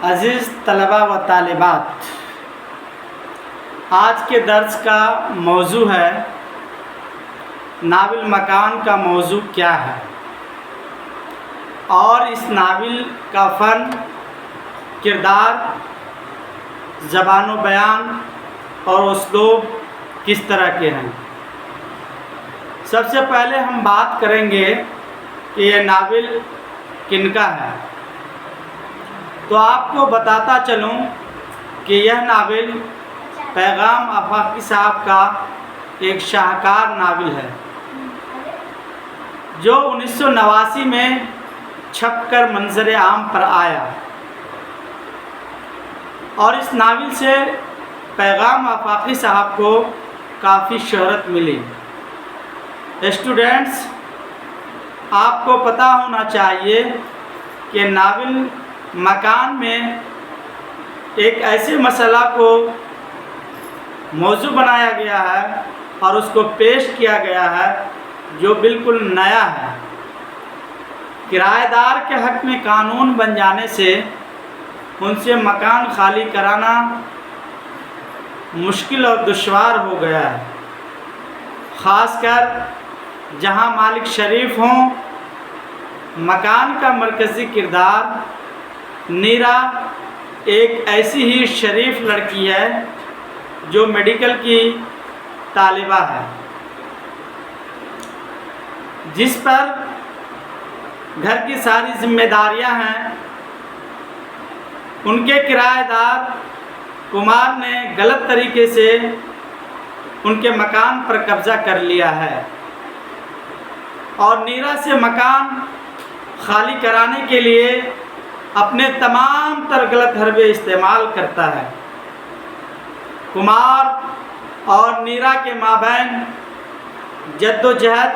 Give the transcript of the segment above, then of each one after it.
عزیز طلباء و طالبات، آج کے درس کا موضوع ہے ناول مکان کا موضوع کیا ہے اور اس ناول کا فن، کردار، زبان و بیان اور اسلوب کس طرح کے ہیں۔ سب سے پہلے ہم بات کریں گے کہ یہ ناول کن کا ہے۔ تو آپ کو بتاتا چلوں کہ یہ ناول پیغام آفاقی صاحب کا ایک شاہکار ناول ہے جو 1989 میں چھپ کر منظر عام پر آیا، اور اس ناول سے پیغام آفاقی صاحب کو کافی شہرت ملی۔ اسٹوڈنٹس، آپ کو پتہ ہونا چاہیے کہ ناول مکان میں ایک ایسے مسئلہ کو موضوع بنایا گیا ہے اور اس کو پیش کیا گیا ہے جو بالکل نیا ہے۔ کرایہ دار کے حق میں قانون بن جانے سے ان سے مکان خالی کرانا مشکل اور دشوار ہو گیا ہے، خاص کر جہاں مالک شریف ہوں۔ مکان کا مرکزی کردار نیرا ایک ایسی ہی شریف لڑکی ہے جو میڈیکل کی طالبہ ہے، جس پر گھر کی ساری ذمہ داریاں ہیں۔ ان کے کرایہ دار کمار نے غلط طریقے سے ان کے مکان پر قبضہ کر لیا ہے اور نیرا سے مکان خالی کرانے کے لیے اپنے تمام تر غلط حربے استعمال کرتا ہے۔ کمار اور نیرا کے مابین جد و جہد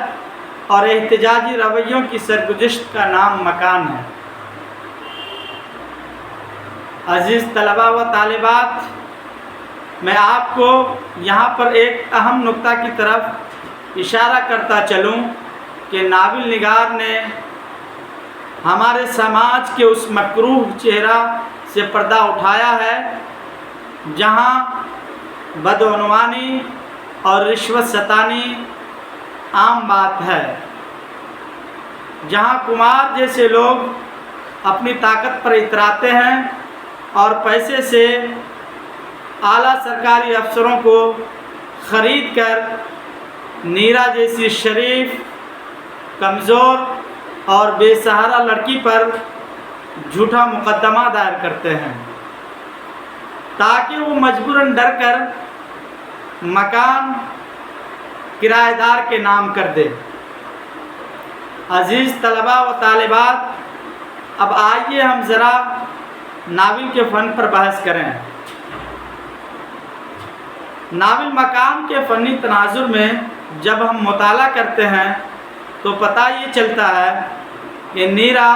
اور احتجاجی رویوں کی سرگزشت کا نام مکان ہے۔ عزیز طلباء و طالبات، میں آپ کو یہاں پر ایک اہم نقطہ کی طرف اشارہ کرتا چلوں کہ ناول نگار نے ہمارے سماج کے اس مکروہ چہرہ سے پردہ اٹھایا ہے جہاں بدعنوانی اور رشوت ستانی عام بات ہے، جہاں کمار جیسے لوگ اپنی طاقت پر اتراتے ہیں اور پیسے سے اعلیٰ سرکاری افسروں کو خرید کر نیرا جیسی شریف، کمزور اور بے سہارا لڑکی پر جھوٹا مقدمہ دائر کرتے ہیں تاکہ وہ مجبوراً ڈر کر مکان کرایہ دار کے نام کر دے۔ عزیز طلباء و طالبات، اب آئیے ہم ذرا ناول کے فن پر بحث کریں۔ ناول مکان کے فنی تناظر میں جب ہم مطالعہ کرتے ہیں تو پتہ یہ چلتا ہے کہ نیرا،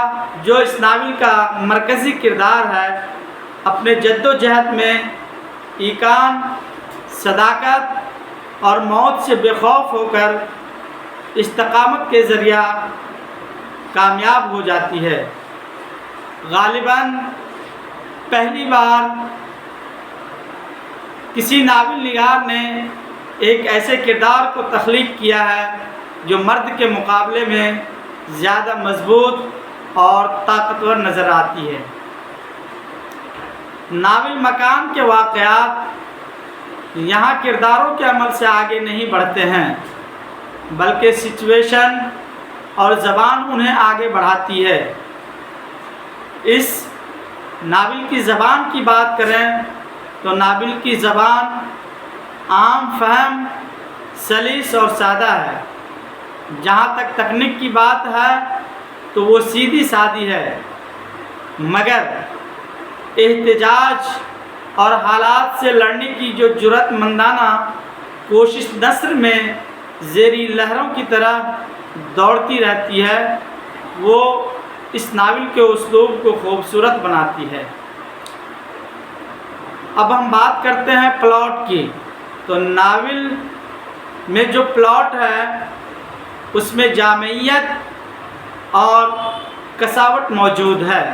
جو اس ناول کا مرکزی کردار ہے، اپنے جد و جہد میں ایقان، صداقت اور موت سے بے خوف ہو کر استقامت کے ذریعہ کامیاب ہو جاتی ہے۔ غالباً پہلی بار کسی ناول نگار نے ایک ایسے کردار کو تخلیق کیا ہے جو مرد کے مقابلے میں زیادہ مضبوط اور طاقتور نظر آتی ہے۔ ناول مکان کے واقعات یہاں کرداروں کے عمل سے آگے نہیں بڑھتے ہیں، بلکہ سچویشن اور زبان انہیں آگے بڑھاتی ہے۔ اس ناول کی زبان کی بات کریں تو ناول کی زبان عام فہم، سلیس اور سادہ ہے۔ جہاں تک تکنیک کی بات ہے تو وہ سیدھی سادی ہے، مگر احتجاج اور حالات سے لڑنے کی جو جرأت مندانہ کوشش نثر میں زیریں لہروں کی طرح دوڑتی رہتی ہے، وہ اس ناول کے اسلوب کو خوبصورت بناتی ہے۔ اب ہم بات کرتے ہیں پلاٹ کی۔ تو ناول میں جو پلاٹ ہے اس میں جامعیت اور کساوٹ موجود ہے۔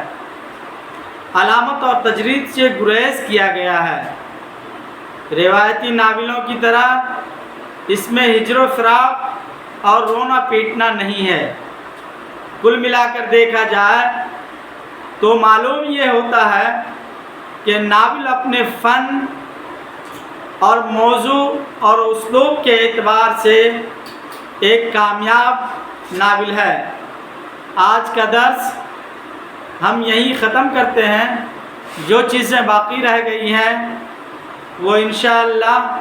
علامت اور تجرید سے گریز کیا گیا ہے۔ روایتی ناولوں کی طرح اس میں ہجر و فراق اور رونا پیٹنا نہیں ہے۔ کل ملا کر دیکھا جائے تو معلوم یہ ہوتا ہے کہ ناول اپنے فن اور موضوع اور اسلوب کے اعتبار سے ایک کامیاب ناول ہے۔ آج کا درس ہم یہیں ختم کرتے ہیں۔ جو چیزیں باقی رہ گئی ہیں وہ انشاءاللہ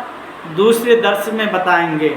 دوسرے درس میں بتائیں گے۔